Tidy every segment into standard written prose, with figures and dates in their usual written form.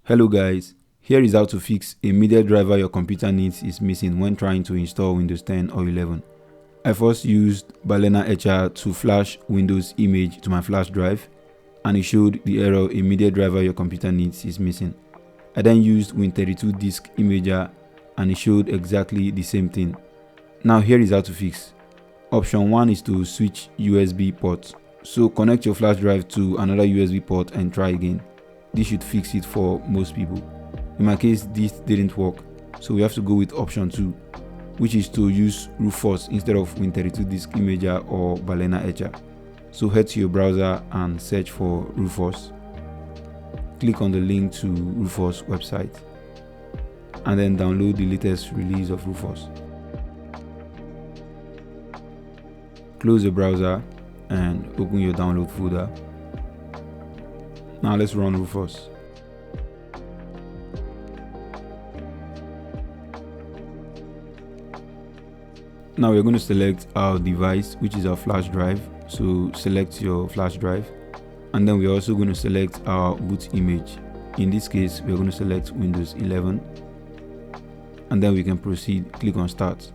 Hello guys, here is how to fix a media driver your computer needs is missing when trying to install Windows 10 or 11. I first used Aventure to flash Windows image to my flash drive and it showed the error a media driver your computer needs is missing. I then used Win32 disk imager and it showed exactly the same thing. Now here is how to fix. Option 1 is to switch USB port. So connect your flash drive to another USB port and try again. This should fix it for most people. In my case, this didn't work, so we have to go with option 2, which is to use Rufus instead of Win32 disk imager or Etcher. So head to your browser and search for Rufus. Click on the link to Rufus website and then download the latest release of Rufus. Close the browser and open your download folder. Now let's run Rufus. Now we're going to select our device, which is our flash drive. So select your flash drive, and then we're also going to select our boot image. In this case, we're going to select Windows 11, and then we can proceed. Click on Start.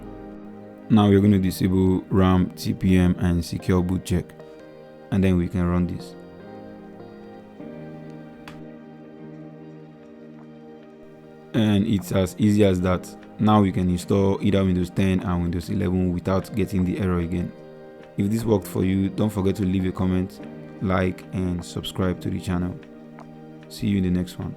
Now we're going to disable RAM, TPM, and secure boot check, and then we can run this. And it's as easy as that. Now we can install either Windows 10 and Windows 11 without getting the error again. If this worked for you, don't forget to leave a comment, like, and subscribe to the channel. See you in the next one.